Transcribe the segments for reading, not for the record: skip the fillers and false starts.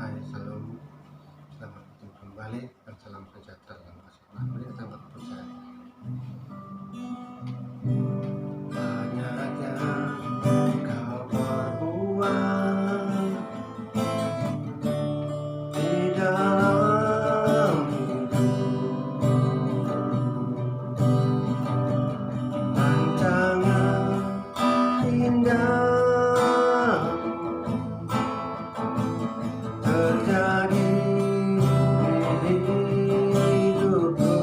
Hai, salam, selamat bertemu kembali dan salam sejahtera dalam kasih Tuhan. Mari kita berpercaya. Banyak yang kau perbuat di dalam hidup, rancangan indah terjadi di hidupku.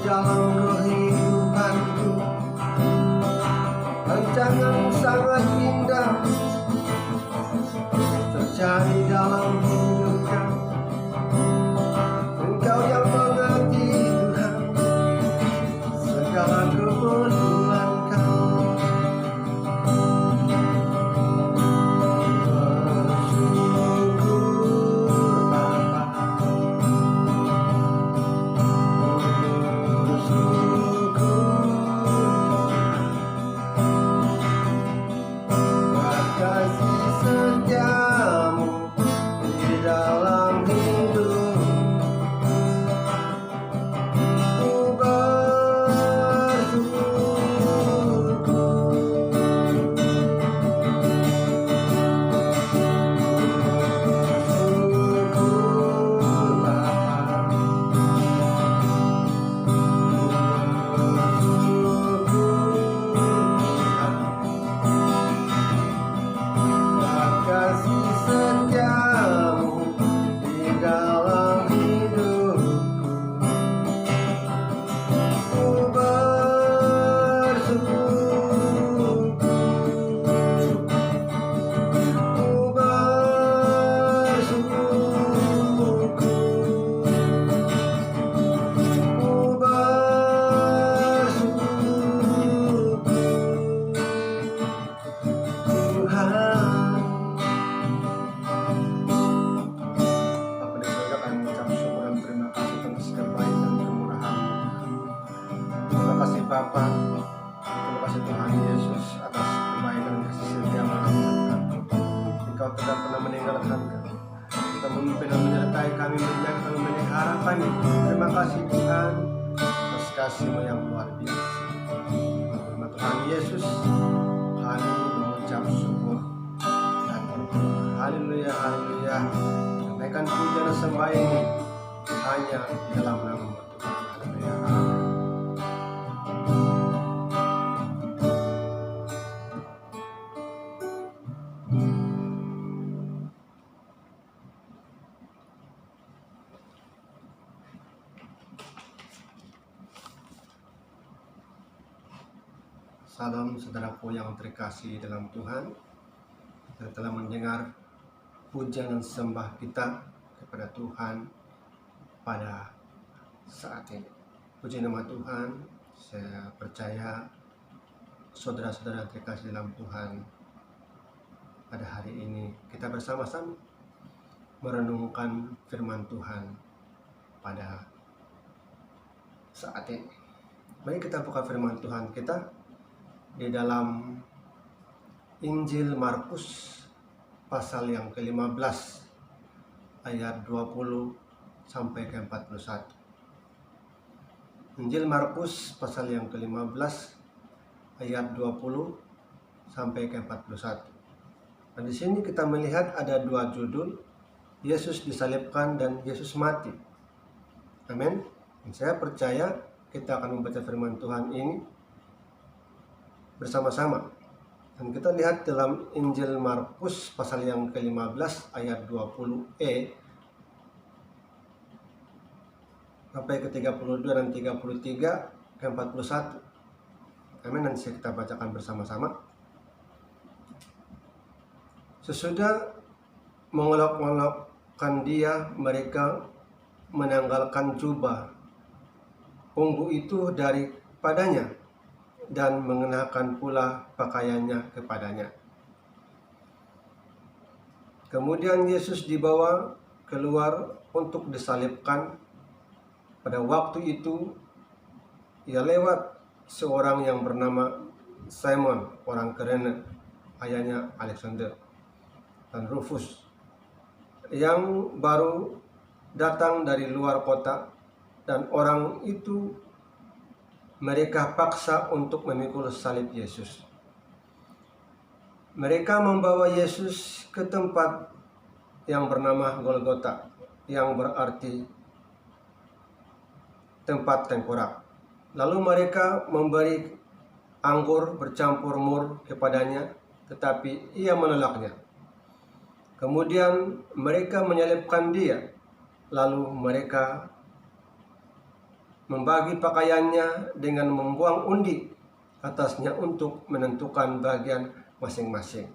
dalam kehidupanku. Rancangan sangat indah terjadi dalam hidupku. Engkau yang mengerti Tuhan segala keperluan kami. Bapa, terima kasih Tuhan Yesus atas kebaikan dan kasih setia-Mu. Engkau tidak pernah meninggalkan kami. Engkau memimpin dan menyertai kami, menjaga kami, memelihara kami. Terima kasih Tuhan atas kasih-Mu yang luar biasa. Terima Tuhan Yesus, kami mengucap syukur dan haleluya, haleluya. Naikkan puja dan sembah ini hanya di dalam nama Tuhan. Haleluya, amin. Salam saudaraku yang terkasih dalam Tuhan. Kita telah mendengar pujian dan sembah kita kepada Tuhan pada saat ini. Puji nama Tuhan. Saya percaya saudara-saudara yang terkasih dalam Tuhan, pada hari ini kita bersama-sama merenungkan firman Tuhan pada saat ini. Mari kita buka firman Tuhan kita di dalam Injil Markus pasal yang ke-15 ayat 20 sampai ke 41. Injil Markus pasal yang ke-15 ayat 20 sampai ke 41. Dan di sini kita melihat ada dua judul, Yesus disalibkan dan Yesus mati. Amin. Dan saya percaya kita akan membaca firman Tuhan ini bersama-sama. Dan kita lihat dalam Injil Markus pasal yang ke-15 ayat 20e sampai ke 32 dan 33 ke 41. Amin. Nanti kita bacakan bersama-sama. Sesudah mengolok-olokkan dia, mereka menanggalkan jubah ungu itu daripadanya dan mengenakan pula pakaiannya kepadanya. Kemudian Yesus dibawa keluar untuk disalibkan. Pada waktu itu ia lewat seorang yang bernama Simon, orang Kirene, ayahnya Alexander dan Rufus, yang baru datang dari luar kota, dan orang itu mereka paksa untuk memikul salib Yesus. Mereka membawa Yesus ke tempat yang bernama Golgota, yang berarti tempat tengkorak. Lalu mereka memberi anggur bercampur mur kepadanya, tetapi ia menolaknya. Kemudian mereka menyalibkan dia. Lalu mereka membagi pakaiannya dengan membuang undi atasnya untuk menentukan bagian masing-masing.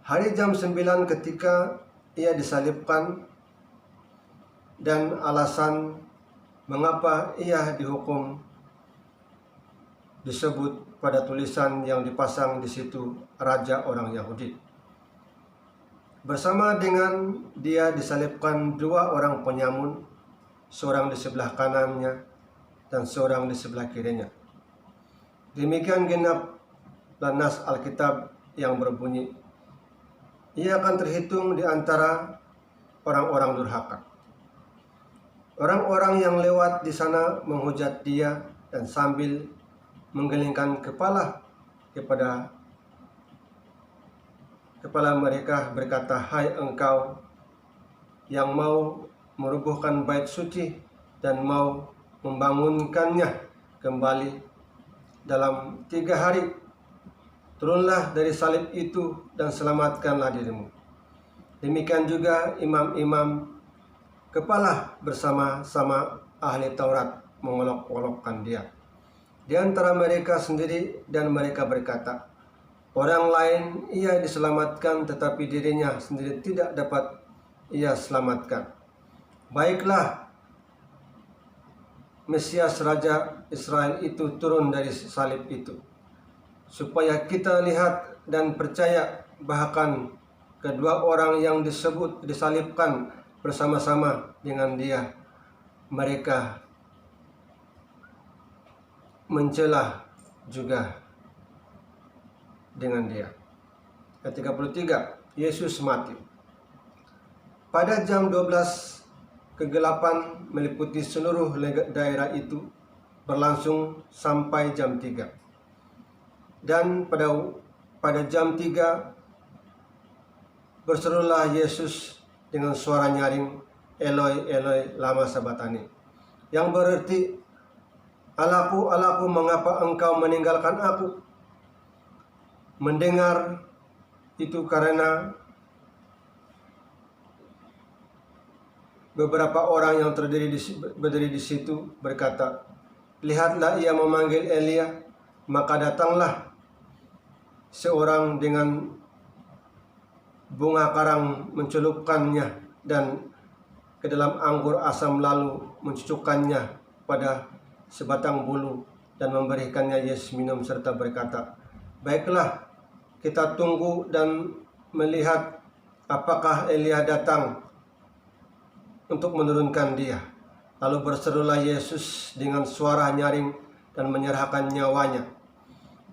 Hari jam 9 ketika ia disalibkan, dan alasan mengapa ia dihukum disebut pada tulisan yang dipasang di situ, Raja orang Yahudi. Bersama dengan dia disalibkan 2 orang penyamun, seorang di sebelah kanannya dan seorang di sebelah kirinya. Demikian genaplah nas Alkitab yang berbunyi, ia akan terhitung di antara orang-orang durhaka. Orang-orang yang lewat di sana menghujat dia dan sambil menggelingkan kepala kepada mereka berkata, hai engkau yang mau merubuhkan bait suci dan mau membangunkannya kembali dalam 3 hari, turunlah dari salib itu dan selamatkanlah dirimu. Demikian juga imam-imam kepala bersama-sama ahli Taurat mengolok-olokkan dia di antara mereka sendiri, dan mereka berkata, orang lain ia diselamatkan, tetapi dirinya sendiri tidak dapat ia selamatkan. Baiklah, Mesias Raja Israel itu turun dari salib itu, supaya kita lihat dan percaya. Bahkan kedua orang yang disebut disalibkan bersama-sama dengan dia, mereka mencela juga dengan dia. Ayat 33, Yesus mati. Pada jam 12, kegelapan meliputi seluruh daerah itu berlangsung sampai jam 3. Dan pada jam 3 berserulah Yesus dengan suara nyaring, Eloi, Eloi, lama sabachthani, yang berarti, Allahku, Allahku, mengapa engkau meninggalkan aku? Mendengar itu karena beberapa orang yang berdiri di situ berkata, lihatlah ia memanggil Elia. Maka datanglah seorang dengan bunga karang, mencelupkannya dan ke dalam anggur asam, lalu mencucukkannya pada sebatang bulu dan memberikannya Yesus minum serta berkata, baiklah, kita tunggu dan melihat apakah Elia datang untuk menurunkan dia. Lalu berserulah Yesus dengan suara nyaring dan menyerahkan nyawanya.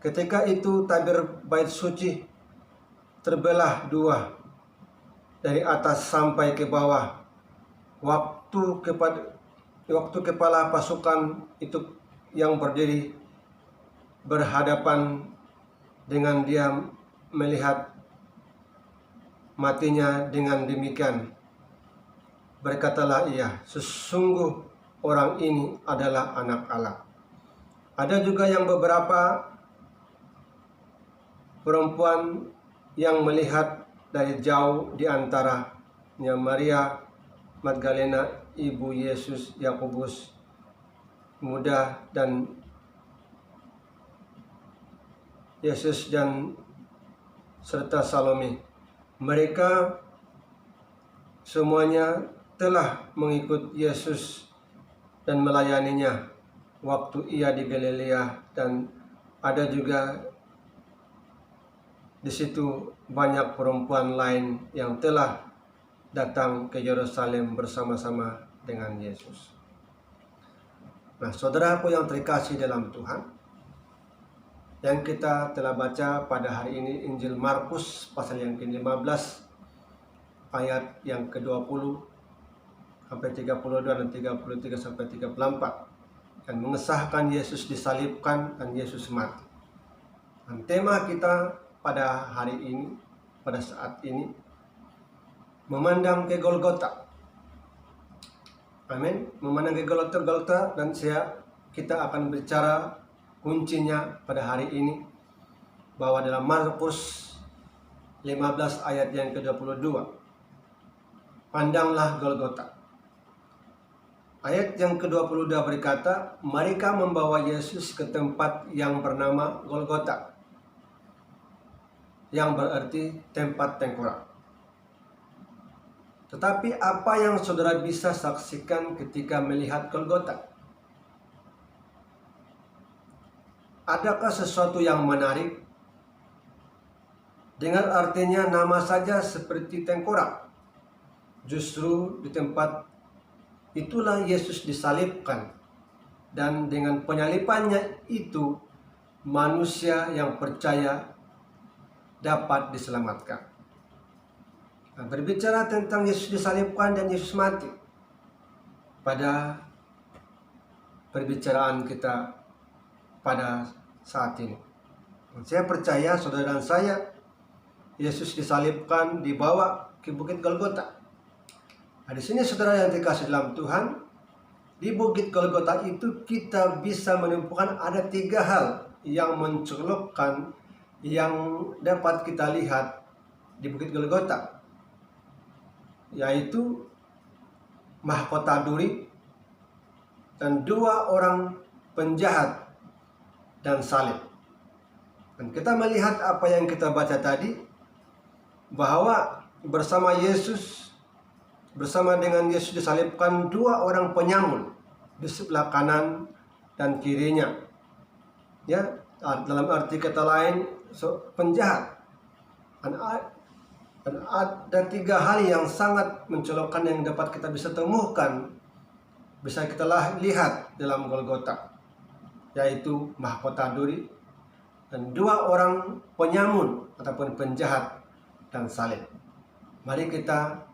Ketika itu tabir bait suci terbelah 2 dari atas sampai ke bawah. Waktu kepala pasukan itu yang berdiri berhadapan dengan dia melihat matinya, dengan demikian berkatalah ia, sesungguh orang ini adalah anak Allah. Ada juga yang beberapa perempuan yang melihat dari jauh, di antaranya Maria Magdalena, ibu Yesus, Yakobus muda dan Yesus, dan serta Salome. Mereka semuanya telah mengikut Yesus dan melayaninya waktu ia di Galilea, dan ada juga di situ banyak perempuan lain yang telah datang ke Yerusalem bersama-sama dengan Yesus. Nah, saudaraku yang terkasih dalam Tuhan, yang kita telah baca pada hari ini Injil Markus pasal yang ke-15 ayat yang ke-20 sampai 32 dan 33 sampai 34, dan mengesahkan Yesus disalibkan dan Yesus mati. Dan tema kita pada hari ini, pada saat ini, memandang ke Golgota. Amin. Memandang ke Golgota, dan kita akan bicara kuncinya pada hari ini, bahwa dalam Markus 15 ayat yang ke-22, pandanglah Golgota. Ayat yang ke-22 berkata, mereka membawa Yesus ke tempat yang bernama Golgota, yang berarti tempat tengkorak. Tetapi apa yang saudara bisa saksikan ketika melihat Golgota? Adakah sesuatu yang menarik? Dengar artinya nama saja seperti tengkorak. Justru di tempat itulah Yesus disalibkan. Dan dengan penyalipannya itu, manusia yang percaya dapat diselamatkan. Nah, berbicara tentang Yesus disalibkan dan Yesus mati, pada perbicaraan kita pada saat ini, saya percaya saudara dan saya, Yesus disalibkan, dibawa ke Bukit Golgota. Nah, di sini saudara yang dikasih dalam Tuhan, di Bukit Golgota itu kita bisa menemukan ada 3 hal yang mencolokkan, yang dapat kita lihat di Bukit Golgota, yaitu mahkota duri dan 2 orang penjahat dan salib. Dan kita melihat apa yang kita baca tadi, bahwa bersama dengan Yesus disalibkan 2 orang penyamun di sebelah kanan dan kirinya. Ya, dalam arti kata lain, penjahat. Dan ada 3 hal yang sangat mencolokkan yang dapat kita bisa temukan, bisa kita lihat dalam Golgota, yaitu mahkota duri dan 2 orang penyamun ataupun penjahat dan salib. Mari kita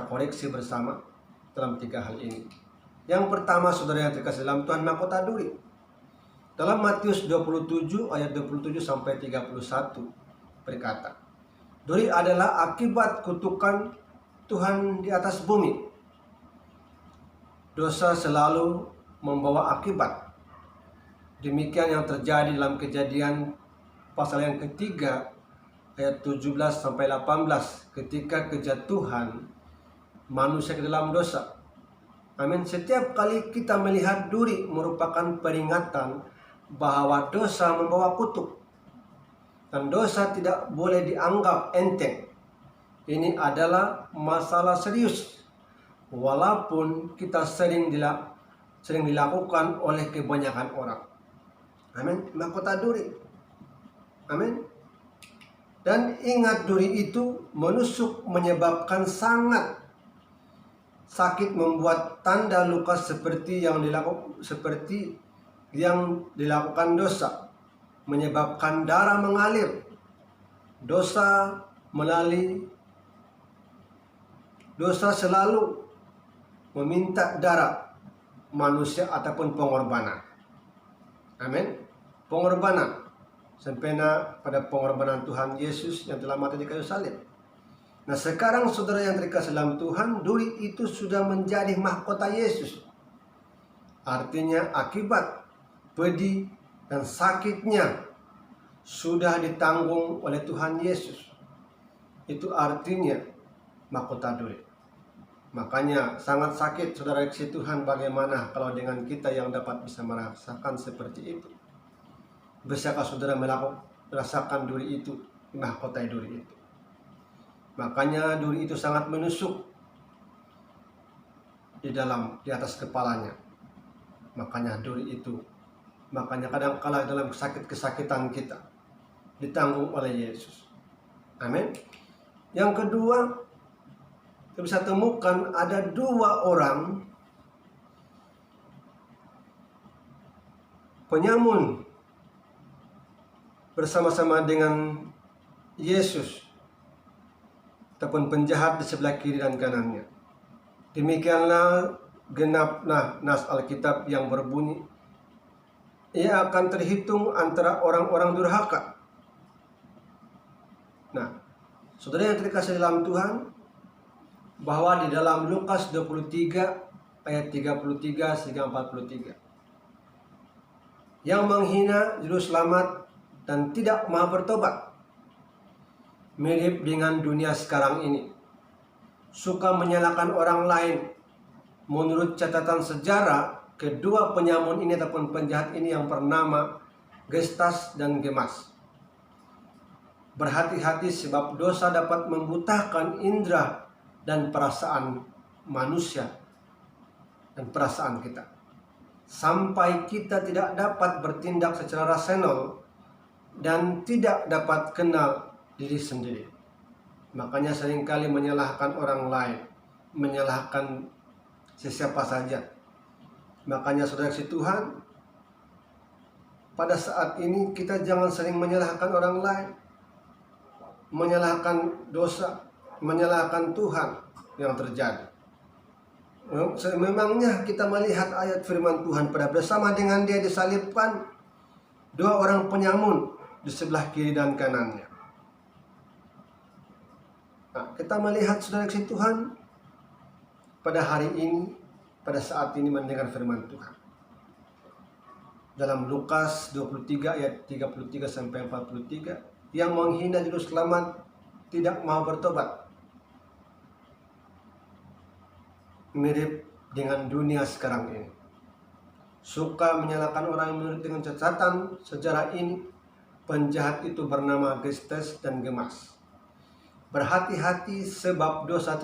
koreksi bersama dalam 3 hal ini. Yang pertama, saudara yang terkasih dalam Tuhan, mahkota duri. Dalam Matius 27 ayat 27 sampai 31 berkata, duri adalah akibat kutukan Tuhan di atas bumi. Dosa selalu membawa akibat. Demikian yang terjadi dalam Kejadian pasal yang ketiga ayat 17 sampai 18, ketika kejatuhan manusia ke dalam dosa. Amin. Setiap kali kita melihat duri merupakan peringatan bahwa dosa membawa kutuk. Dan dosa tidak boleh dianggap enteng. Ini adalah masalah serius, walaupun kita sering dilakukan oleh kebanyakan orang. Amin. Mahkota duri. Amin. Dan ingat, duri itu menusuk, menyebabkan sangat sakit, membuat tanda luka seperti yang dilakukan dosa, menyebabkan darah mengalir. Dosa selalu meminta darah manusia ataupun pengorbanan. Amin. Pengorbanan, sempena pada pengorbanan Tuhan Yesus yang telah mati di kayu salib. Nah, sekarang saudara yang terkasih dalam Tuhan, duri itu sudah menjadi mahkota Yesus. Artinya akibat pedih dan sakitnya sudah ditanggung oleh Tuhan Yesus. Itu artinya mahkota duri. Makanya sangat sakit, saudara kasih Tuhan, bagaimana kalau dengan kita yang dapat bisa merasakan seperti itu. Bisakah saudara merasakan duri itu, mahkota duri itu? Makanya duri itu sangat menusuk di atas kepalanya. Makanya kadang-kala dalam kesakitan kita ditanggung oleh Yesus. Amin. Yang kedua, kita bisa temukan ada 2 orang penyamun bersama-sama dengan Yesus, ataupun penjahat di sebelah kiri dan kanannya. Demikianlah genaplah nas Alkitab yang berbunyi, ia akan terhitung antara orang-orang durhaka. Nah, saudara yang terkasih dalam Tuhan, bahwa di dalam Lukas 23 ayat 33 hingga 43, yang menghina juru selamat dan tidak mau bertobat, mirip dengan dunia sekarang ini, suka menyalahkan orang lain, menurut catatan sejarah, kedua penyamun ini ataupun penjahat ini yang bernama Gestas dan Gemas. Berhati-hati sebab dosa dapat membutakan indera dan perasaan manusia dan perasaan kita, sampai kita tidak dapat bertindak secara rasional dan tidak dapat kenal diri sendiri. Makanya seringkali menyalahkan orang lain, menyalahkan sesiapa saja. Makanya saudara si Tuhan, pada saat ini kita jangan sering menyalahkan orang lain, menyalahkan dosa, menyalahkan Tuhan yang terjadi. Memangnya kita melihat ayat firman Tuhan pada bersama dengan dia disalibkan dua orang penyamun di sebelah kiri dan kanannya. Nah, kita melihat saudara si Tuhan pada hari ini, pada saat ini mendengar firman Tuhan. Dalam Lukas 23 ayat 33 sampai 43, yang menghina juru selamat tidak mau bertobat. Mirip dengan dunia sekarang ini. Suka menyalahkan orang yang menurut dengan catatan sejarah ini, penjahat itu bernama Gestas dan Gemas. Berhati-hati sebab dosa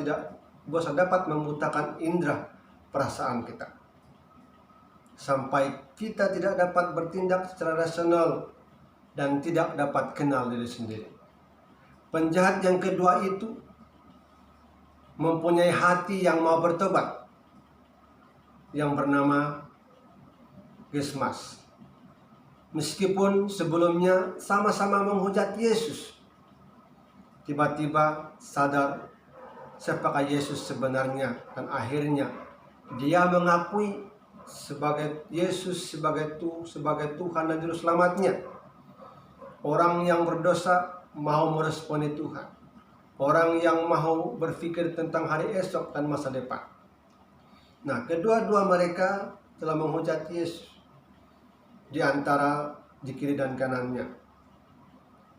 dapat membutakan indera perasaan kita, sampai kita tidak dapat bertindak secara rasional dan tidak dapat kenal diri sendiri. Penjahat yang kedua itu mempunyai hati yang mau bertobat, yang bernama Gesmas. Meskipun sebelumnya sama-sama menghujat Yesus, tiba-tiba sadar siapakah Yesus sebenarnya, dan akhirnya dia mengakui sebagai Yesus sebagai Tuhan dan Juru Selamatnya. Orang yang berdosa mau meresponi Tuhan. Orang yang mau berpikir tentang hari esok dan masa depan. Nah, kedua-dua mereka telah menghujat Yesus di antara di kiri dan kanannya.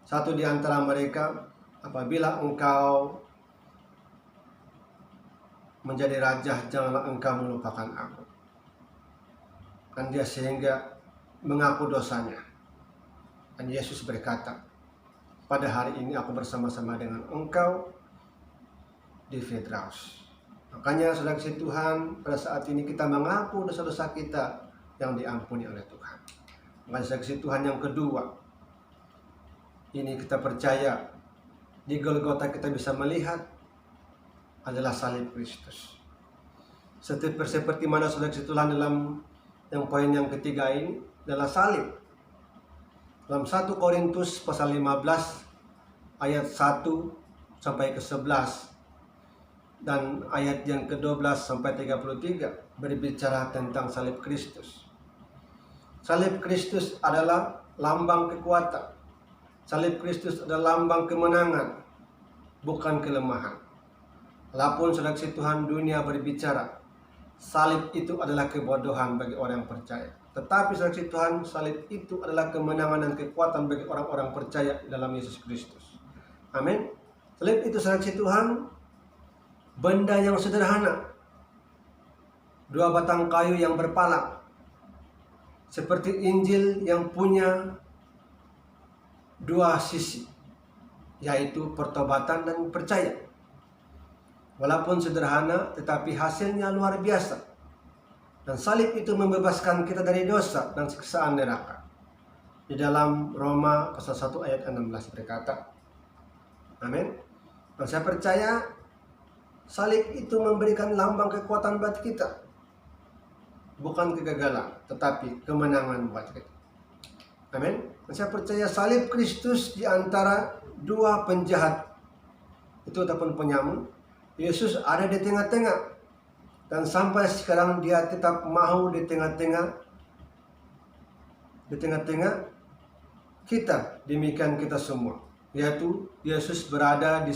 Satu di antara mereka, apabila engkau menjadi raja, janganlah engkau melupakan aku. Dan dia sehingga mengaku dosanya. Dan Yesus berkata, pada hari ini aku bersama-sama dengan engkau di Petrus. Makanya saudara kasih Tuhan, pada saat ini kita mengaku dosa-dosa kita yang diampuni oleh Tuhan. Makanya saudara kasih Tuhan yang kedua, ini kita percaya di Golgota kita bisa melihat adalah salib Kristus. Seperti mana saudara kasih Tuhan dalam yang poin yang ketiga ini adalah salib. Dalam 1 Korintus pasal 15 ayat 1 sampai ke 11 dan ayat yang ke-12 sampai 33 berbicara tentang salib Kristus. Salib Kristus adalah lambang kekuatan. Salib Kristus adalah lambang kemenangan, bukan kelemahan. Walaupun saudara kasih Tuhan dunia berbicara salib itu adalah kebodohan bagi orang yang percaya, tetapi saudara kasih Tuhan, salib itu adalah kemenangan dan kekuatan bagi orang-orang percaya dalam Yesus Kristus. Amin. Salib itu saudara kasih Tuhan benda yang sederhana, dua batang kayu yang berpala, seperti Injil yang punya dua sisi, yaitu pertobatan dan percaya. Walaupun sederhana, tetapi hasilnya luar biasa. Dan salib itu membebaskan kita dari dosa dan siksaan neraka. Di dalam Roma pasal 1 ayat 16 berkata, amin. Dan saya percaya salib itu memberikan lambang kekuatan buat kita. Bukan kegagalan, tetapi kemenangan buat kita. Amin. Dan saya percaya salib Kristus di antara dua penjahat itu ataupun penyamun, Yesus ada di tengah-tengah. Dan sampai sekarang dia tetap mau di tengah-tengah kita. Demikian kita semua. Yaitu Yesus berada di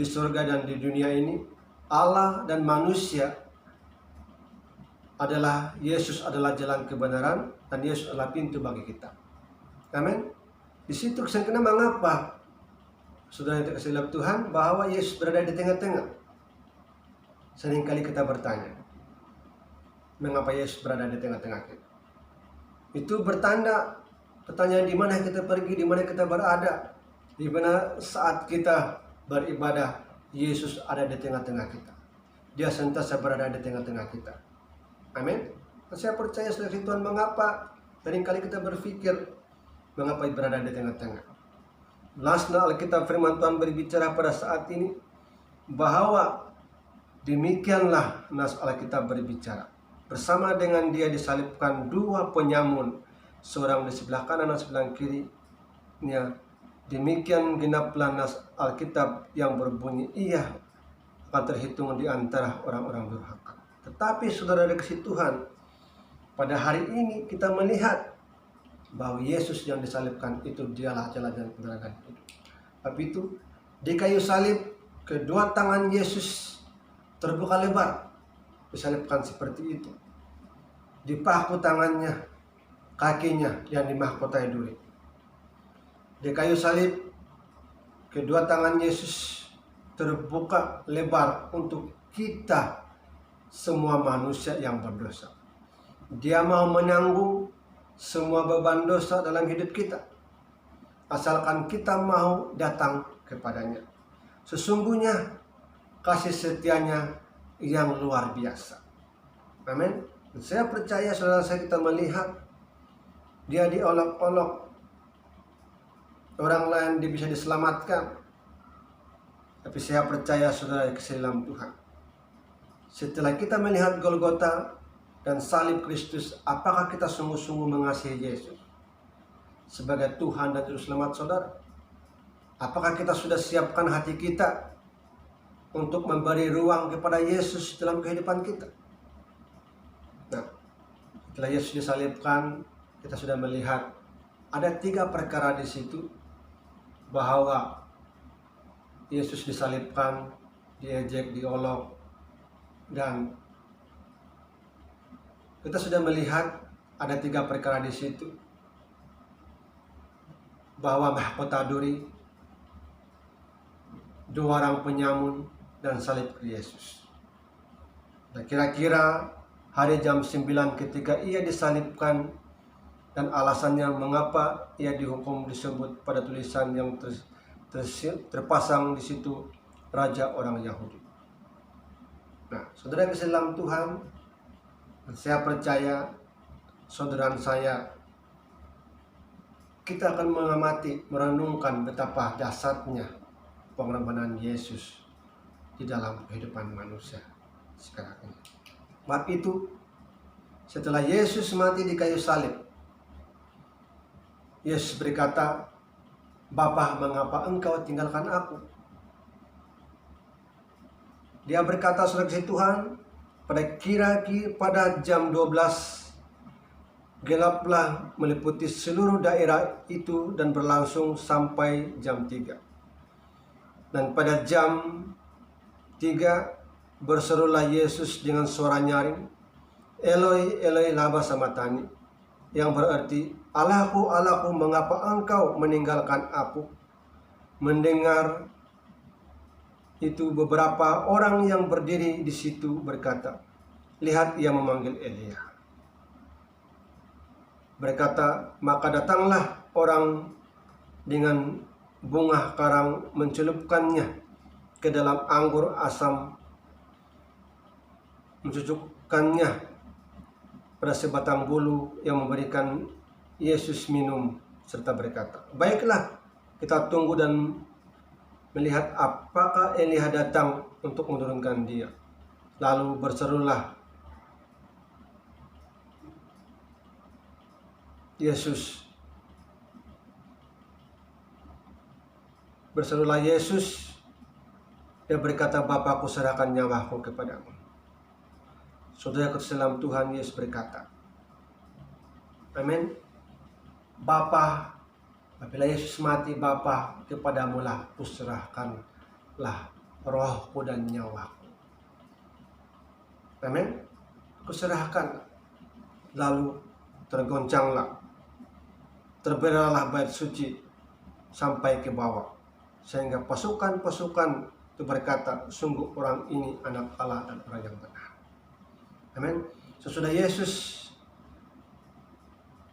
surga dan di dunia ini. Allah dan manusia adalah, Yesus adalah jalan kebenaran dan Yesus adalah pintu bagi kita. Amin. Di situ kesan mengapa saudara yang terkasih dalam Tuhan, bahwa Yesus berada di tengah-tengah. Seringkali kita bertanya, mengapa Yesus berada di tengah-tengah kita? Itu bertanda, pertanyaan di mana kita pergi, di mana kita berada, di mana saat kita beribadah, Yesus ada di tengah-tengah kita. Dia sentiasa berada di tengah-tengah kita. Amin. Saya percaya saudara Tuhan, mengapa seringkali kita berpikir, mengapa berada di tengah-tengah. Lasna Alkitab firman Tuhan berbicara pada saat ini bahwa demikianlah nas Alkitab berbicara. Bersama dengan dia disalibkan dua penyamun, seorang di sebelah kanan dan sebelah kirinya. Demikian genaplah nas Alkitab yang berbunyi, ia akan terhitung di antara orang-orang durhaka. Tetapi saudara kasih Tuhan, pada hari ini kita melihat bahwa Yesus yang disalibkan itu dialah jalan dan kebenaran hidup. Tapi itu di kayu salib, kedua tangan Yesus terbuka lebar, disalibkan seperti itu. Dipaku tangannya, kakinya yang dimahkotai duri. Di kayu salib, kedua tangan Yesus terbuka lebar untuk kita semua manusia yang berdosa. Dia mau menanggung semua beban dosa dalam hidup kita, asalkan kita mau datang kepadanya. Sesungguhnya kasih setianya yang luar biasa. Amin. Saya percaya saudara, saya kita melihat dia diolok-olok, orang lain dia bisa diselamatkan. Tapi saya percaya saudara kasih dalam Tuhan, setelah kita melihat Golgota dan salib Kristus, apakah kita sungguh-sungguh mengasihi Yesus sebagai Tuhan dan Juru Selamat saudara? Apakah kita sudah siapkan hati kita untuk memberi ruang kepada Yesus dalam kehidupan kita? Nah, setelah Yesus disalibkan, kita sudah melihat ada 3 perkara di situ, bahwa Yesus disalibkan, diejek, diolok, dan kita sudah melihat ada 3 perkara di situ, bahwa mahkota duri, 2 orang penyamun, dan salib Yesus. Nah, kira-kira hari jam 9 ketika ia disalibkan, dan alasannya mengapa ia dihukum disebut pada tulisan yang terpasang di situ, Raja orang Yahudi. Nah, saudara kasih dalam Tuhan, saya percaya saudara saya, kita akan mengamati, merenungkan betapa dahsyatnya pengorbanan Yesus di dalam kehidupan manusia sekarang ini. Sebab itu, setelah Yesus mati di kayu salib, Yesus berkata, Bapa, mengapa engkau tinggalkan aku? Dia berkata, saudara kasih Tuhan, pada jam 12, gelaplah meliputi seluruh daerah itu dan berlangsung sampai jam 3. Dan pada jam 3, berserulah Yesus dengan suara nyaring, Eloi, Eloi, lama sabachthani, yang berarti, Allahku, Allahku, mengapa engkau meninggalkan aku? Mendengar itu, beberapa orang yang berdiri di situ berkata, lihat, ia memanggil Elia. Berkata, maka datanglah orang dengan bunga karang, mencelupkannya ke dalam anggur asam, mencucukkannya pada sebatang bulu yang memberikan Yesus minum, serta berkata, baiklah, kita tunggu dan melihat apakah Elia datang untuk menurunkan dia. Lalu berserulah Yesus, dia berkata, Bapa, aku serahkan nyawaku kepadamu. Saudara dalam Tuhan, Yesus berkata, amin. Bapa, apabila Yesus mati, Bapa, kepadamulah kuserahkanlah rohku dan nyawaku. Amin. Kuserahkan. Lalu tergoncanglah, terberalah bait suci sampai ke bawah, sehingga pasukan-pasukan itu berkata, sungguh orang ini anak Allah dan orang yang benar. Amin. Sesudah Yesus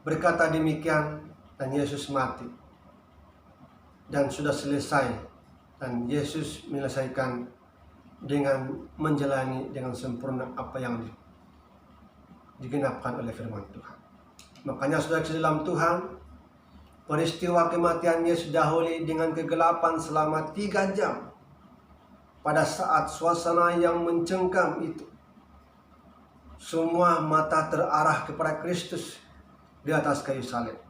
berkata demikian dan Yesus mati dan sudah selesai, dan Yesus menyelesaikan dengan menjalani dengan sempurna apa yang digenapkan oleh firman Tuhan. Makanya saudara di dalam Tuhan, peristiwa kematian Yesus dahului dengan kegelapan selama 3 jam. Pada saat suasana yang mencengkam itu, semua mata terarah kepada Kristus di atas kayu salib.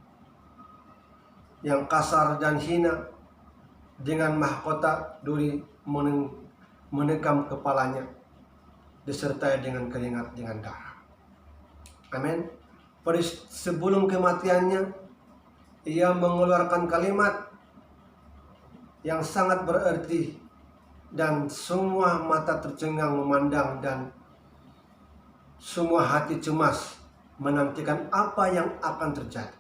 Yang kasar dan hina dengan mahkota duri menekam kepalanya, disertai dengan keringat dengan darah. Amin. Sebelum kematiannya, ia mengeluarkan kalimat yang sangat berarti, dan semua mata tercengang memandang dan semua hati cemas menantikan apa yang akan terjadi.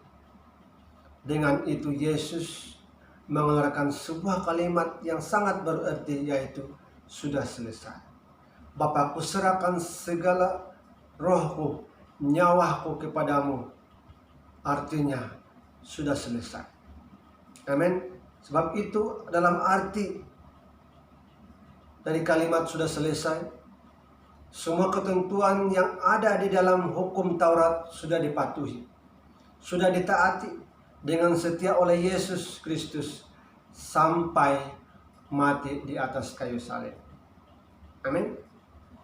Dengan itu Yesus mengeluarkan sebuah kalimat yang sangat berarti, yaitu sudah selesai. Bapa, kuserahkan segala rohku, nyawaku kepadamu. Artinya sudah selesai. Amin. Sebab itu dalam arti dari kalimat sudah selesai, semua ketentuan yang ada di dalam hukum Taurat sudah dipatuhi, sudah ditaati dengan setia oleh Yesus Kristus sampai mati di atas kayu salib. Amin.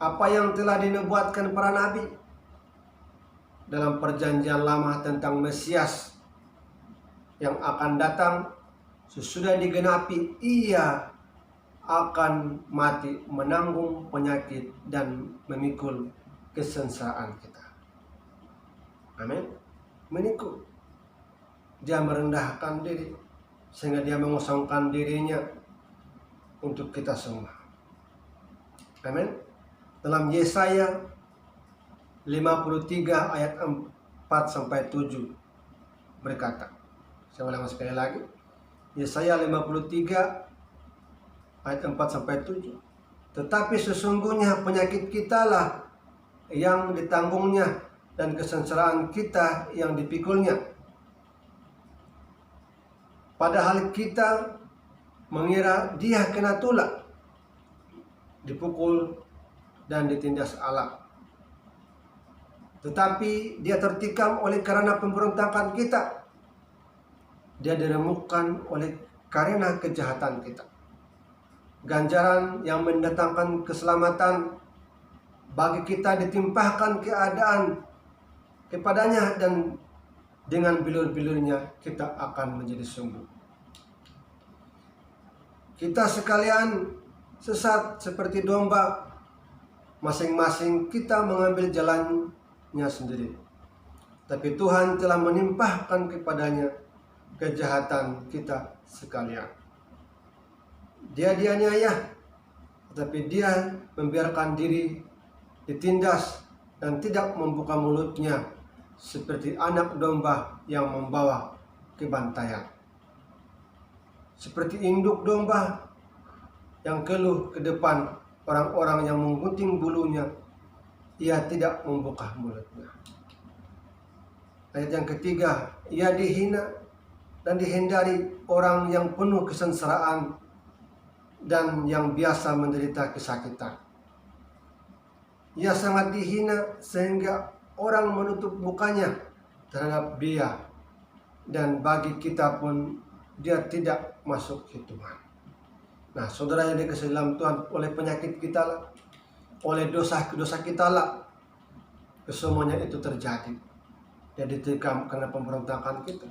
Apa yang telah dinubuatkan para nabi dalam perjanjian lama tentang Mesias yang akan datang, sesudah digenapi, ia akan mati, menanggung penyakit dan memikul kesengsaraan kita. Amin. Memikul. Dia merendahkan diri sehingga dia mengosongkan dirinya untuk kita semua. Amin. Dalam Yesaya 53 ayat 4-7 berkata, saya ulang sekali lagi, Yesaya 53 ayat 4-7. Tetapi sesungguhnya penyakit kitalah yang ditanggungnya dan kesengsaraan kita yang dipikulnya. Padahal kita mengira dia kena tulak, dipukul dan ditindas Allah. Tetapi dia tertikam oleh karena pemberontakan kita. Dia diremukkan oleh karena kejahatan kita. Ganjaran yang mendatangkan keselamatan bagi kita ditimpahkan keadaan kepadanya, dan dengan bilur-bilurnya kita akan menjadi sembuh. Kita sekalian sesat seperti domba, masing-masing kita mengambil jalannya sendiri. Tapi Tuhan telah menimpahkan kepadanya kejahatan kita sekalian. Dia dianiaya, tetapi dia membiarkan diri ditindas dan tidak membuka mulutnya, seperti anak domba yang membawa kebantaian. Seperti induk domba yang keluh ke depan orang-orang yang menggunting bulunya, ia tidak membuka mulutnya. Ayat yang ketiga, ia dihina dan dihindari orang yang penuh kesengsaraan dan yang biasa menderita kesakitan. Ia sangat dihina sehingga orang menutup mukanya terhadap dia, dan bagi kita pun dia tidak masuk hitungan. Nah, saudara yang dikasihi dalam Tuhan, oleh penyakit kita lah, oleh dosa-dosa kita lah, kesemuanya itu terjadi. Dia ditikam karena pemberontakan kita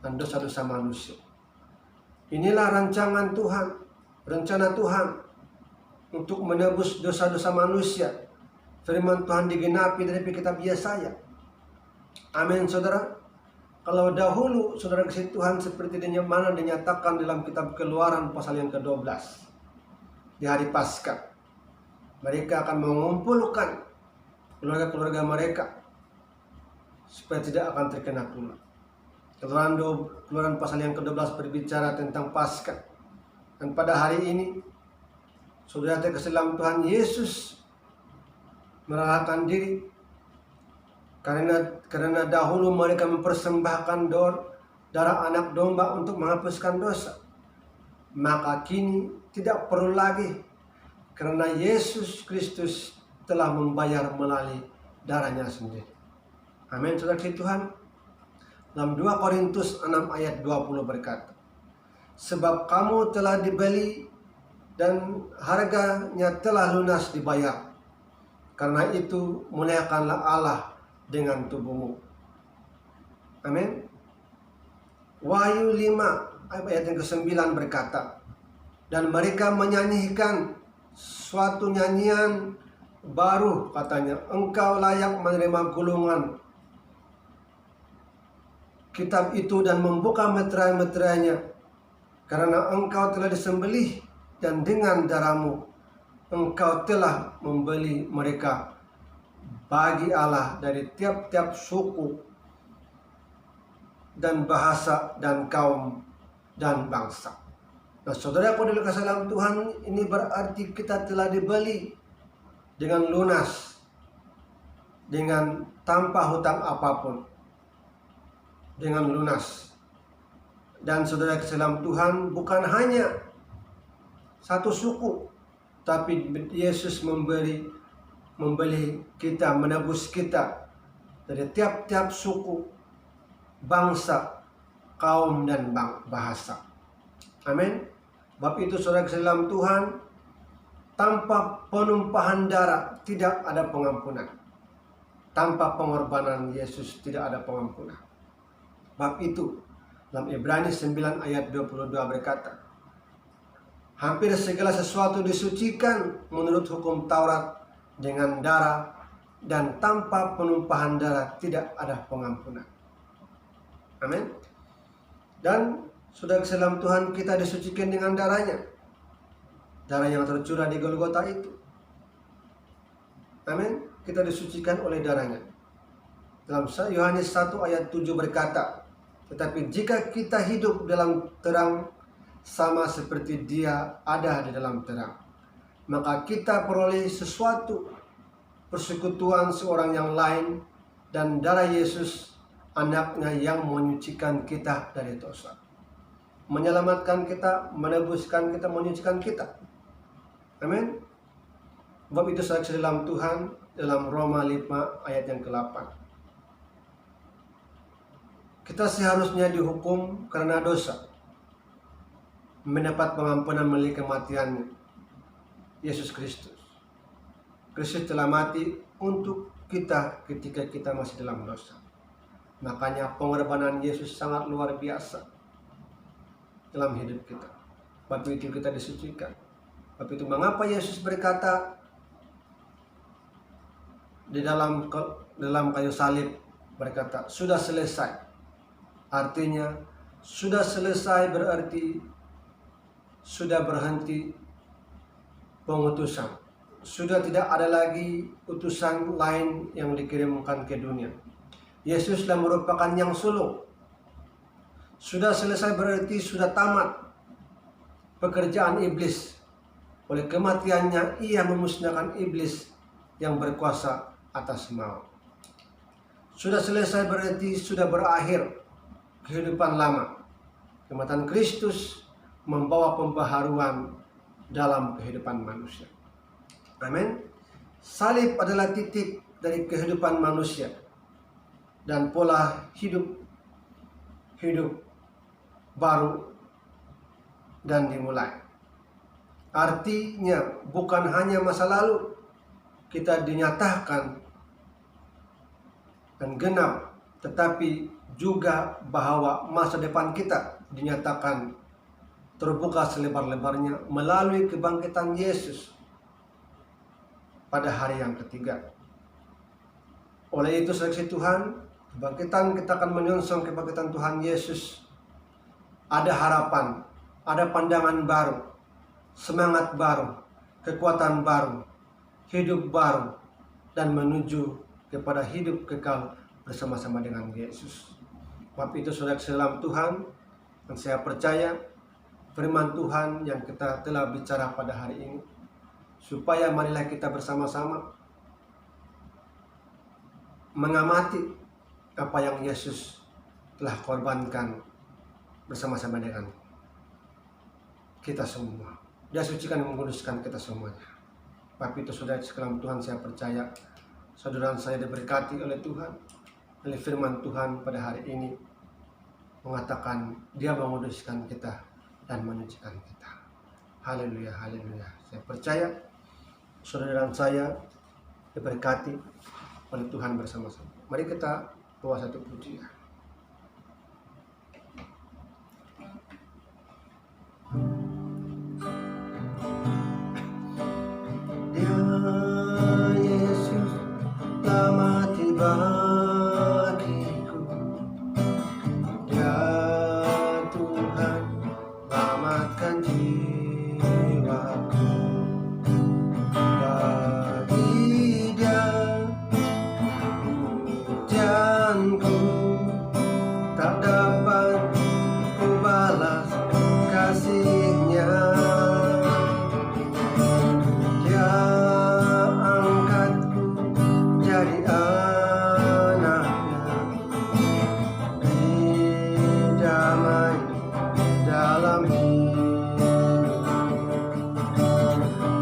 dan dosa-dosa manusia. Inilah rancangan Tuhan, rencana Tuhan untuk menebus dosa-dosa manusia. Firman Tuhan digenapi dari kitab Yesaya. Amin, saudara. Kalau dahulu saudara kasih Tuhan seperti mana dinyatakan dalam kitab Keluaran pasal yang ke-12, di hari Paskah, mereka akan mengumpulkan keluarga-keluarga mereka supaya tidak akan terkena tulak. Keluaran pasal yang ke-12 berbicara tentang Paskah. Dan pada hari ini Saudara kasih dalam Tuhan Yesus merelakan diri karena dahulu mereka mempersembahkan darah anak domba untuk menghapuskan dosa. Maka kini tidak perlu lagi, karena Yesus Kristus telah membayar melalui darahnya sendiri. Amin, saudara Tuhan. Dalam 2 Korintus 6 ayat 20 berkata, sebab kamu telah dibeli dan harganya telah lunas dibayar. Karena itu muliakanlah Allah dengan tubuhmu. Amin. Wahyu 5 ayat yang ke-9 berkata, dan mereka menyanyikan suatu nyanyian baru, katanya, engkau layak menerima gulungan kitab itu dan membuka meterai-meterainya, karena engkau telah disembelih dan dengan darahmu engkau telah membeli mereka bagi Allah dari tiap-tiap suku dan bahasa dan kaum dan bangsa. Nah, saudara yang dikasihi dalam Tuhan, ini berarti kita telah dibeli dengan lunas, dengan tanpa hutang apapun, dengan lunas. Dan saudara yang dalam Tuhan, bukan hanya satu suku, tapi Yesus membeli kita, menebus kita dari tiap-tiap suku, bangsa, kaum, dan bahasa. Amin. Bab itu saudara dalam Tuhan, tanpa penumpahan darah tidak ada pengampunan. Tanpa pengorbanan Yesus tidak ada pengampunan. Bab itu dalam Ibrani 9 ayat 22 berkata, hampir segala sesuatu disucikan menurut hukum Taurat dengan darah, dan tanpa penumpahan darah tidak ada pengampunan. Amin. Dan sudah dalam Tuhan kita disucikan dengan darahnya, darah yang tercurah di Golgota itu. Amin. Kita disucikan oleh darahnya. Dalam Yohanes 1 ayat 7 berkata, tetapi jika kita hidup dalam terang sama seperti Dia ada di dalam terang, maka kita peroleh sesuatu persekutuan seorang yang lain, dan darah Yesus anaknya yang menyucikan kita dari dosa, menyelamatkan kita, menebuskan kita, menyucikan kita. Amin. Bab itu saksi dalam Tuhan, dalam Roma 5 ayat yang ke-8. Kita seharusnya dihukum karena dosa, mendapat pengampunan melalui kematian Yesus Kristus. Kristus telah mati untuk kita ketika kita masih dalam dosa. Makanya pengorbanan Yesus sangat luar biasa dalam hidup kita. Waktu itu kita disucikan. Waktu itu mengapa Yesus berkata di dalam kayu salib, berkata, sudah selesai. Artinya sudah selesai berarti sudah berhenti pengutusan. Sudah tidak ada lagi utusan lain yang dikirimkan ke dunia. Yesuslah merupakan yang sulung. Sudah selesai berarti sudah tamat pekerjaan iblis. Oleh kematiannya ia memusnahkan iblis yang berkuasa atas maut. Sudah selesai berarti sudah berakhir kehidupan lama. Kematian Kristus membawa pembaharuan dalam kehidupan manusia. Amin. Salib adalah titik dari kehidupan manusia dan pola hidup baru dan dimulai. Artinya bukan hanya masa lalu kita dinyatakan dan genap, tetapi juga bahwa masa depan kita dinyatakan terbuka selebar-lebarnya melalui kebangkitan Yesus pada hari yang ketiga. Oleh itu, saksi Tuhan, kebangkitan kita akan menyongsong kebangkitan Tuhan Yesus. Ada harapan, ada pandangan baru, semangat baru, kekuatan baru, hidup baru, dan menuju kepada hidup kekal bersama-sama dengan Yesus. Sebab itu, saudara dalam Tuhan, dan saya percaya firman Tuhan yang kita telah bicara pada hari ini supaya marilah kita bersama-sama mengamati apa yang Yesus telah korbankan bersama-sama dengan kita semua. Dia sucikan dan menguduskan kita semuanya. Bapak itu saudara sekalian Tuhan, saya percaya saudara saya diberkati oleh Tuhan, oleh firman Tuhan pada hari ini mengatakan dia menguduskan kita dan menyucikan kita. Haleluya, haleluya. Saya percaya saudara saya diberkati oleh Tuhan bersama-sama. Mari kita bawa satu pujian. Dia Yesus telah mati bagiku. Dia Tuhan selamatkan jiwaku. Bagi Dia pujianku tak dapat ku balas kasih-Nya. Dia angkatku jadi anak-Nya, berdamai dalam hidup.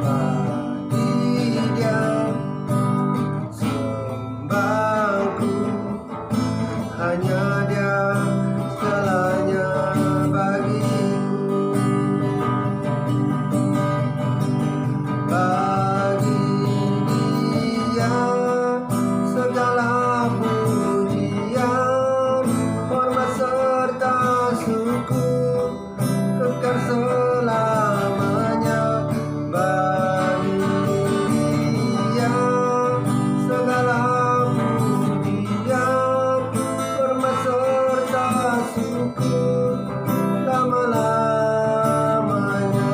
Bagi Dia sembahku, hanya Dia segalanya bagiku. Bagi Dia segala pujian, hormat serta syukur kekal selamanya. Bagi Dia segala pujian, hormat serta syukur lama-lamanya.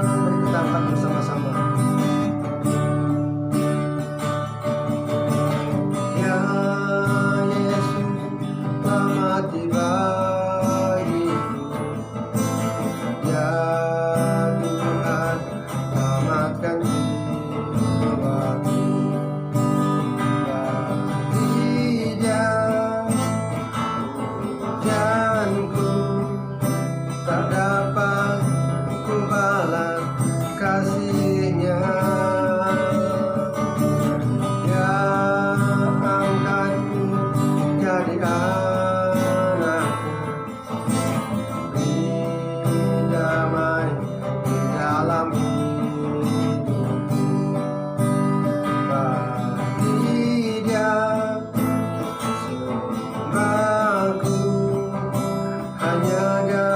Mari kita angkat bersama-sama. Ya Yesus telah mati bagiku. Ya Tuhan selamatkan jiwaku. Bagi Dia pujianku tak dapat ku balas kasih-Nya. Dia angkatku jadi anak-Nya, berdamai di dalam hidupku. Bagi Dia sembahku, hanya Dia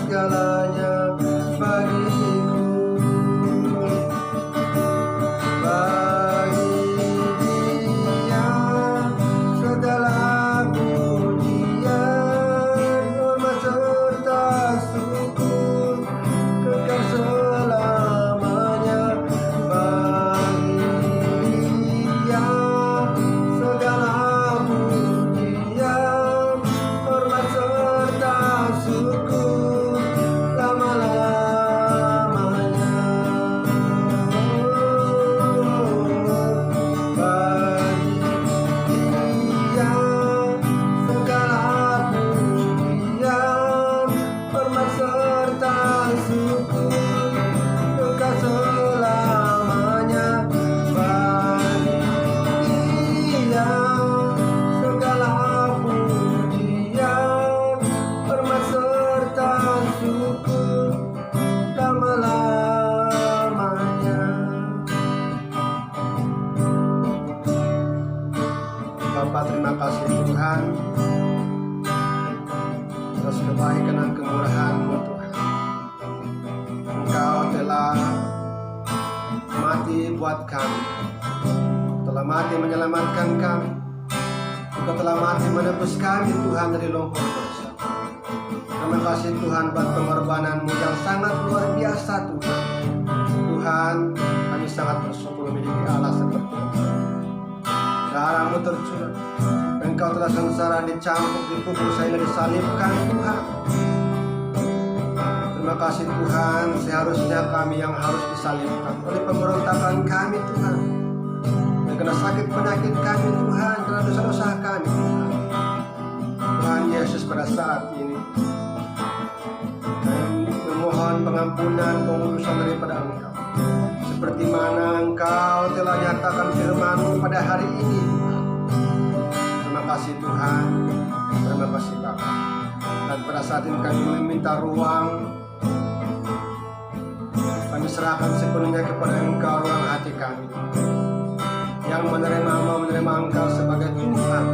segalanya bagiku. Bagi Dia segala pujian, hormat serta syukur kekal selamanya. Bagi Dia segala pujian, hormat serta syukur lama-lamanya. Bagi Dia segala pujian, hormat serta syukur kekal selamanya. Bagi Dia segala pujian, hormat serta syukur lama-lamanya. Bapa, terima kasih Tuhan atas kebaikan dan kemurahan-Mu Tuhan. Engkau telah mati buat kami, telah mati menyelamatkan kami. Engkau telah mati menebus kami Tuhan dari lumpur dosa. Terima kasih Tuhan buat pengorbanan-Mu yang sangat luar biasa Tuhan. Tuhan, kami sangat bersyukur memiliki Allah seperti Engkau. Darah-Mu tercurah, Engkau telah sengsara, dicambuk, dipukul, sehingga disalibkan Tuhan. Terima Terima kasih Tuhan, seharusnya kami yang harus disalibkan oleh pemberontakan kami Tuhan, dan kena sakit penyakit kami Tuhan, karena dosa-dosa kami Tuhan. Tuhan Yesus, pada saat ini kami memohon pengampunan, pengurusan daripada Engkau, seperti mana Engkau telah nyatakan firman-Mu pada hari ini Tuhan. Terima kasih Tuhan, terima kasih Bapa. Dan pada saat ini kami meminta ruang, kami serahkan sepenuhnya kepada Engkau ruang hati kami, yang menerima Engkau sebagai Tuhan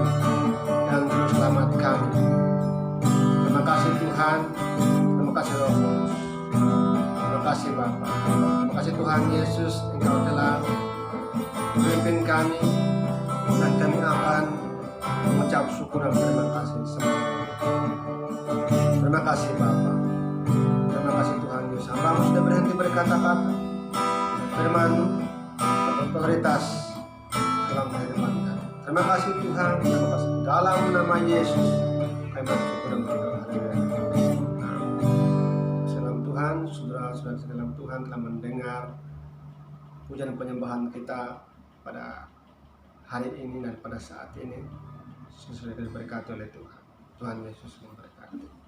dan Juru Selamat kami. Terima kasih Tuhan, terima kasih Roh Kudus, terima kasih Bapa, terima kasih Tuhan Yesus, Engkau telah memimpin kami, dan kami akan mengucap syukur dan terima kasih semua. Terima kasih Bapa, terima kasih Tuhan Yesus. Hamba-Mu sudah berhenti berkata-kata, firman-Mu otoritas dalam kehidupan kami. Terima kasih Tuhan, terima kasih. Dalam nama Yesus kami bersyukur dan berdoa. Salam Tuhan, saudara-saudara dalam Tuhan telah mendengar pujian penyembahan kita pada hari ini dan pada saat ini. Sesuai diberkati oleh Tuhan. Tuhan Yesus memberkati.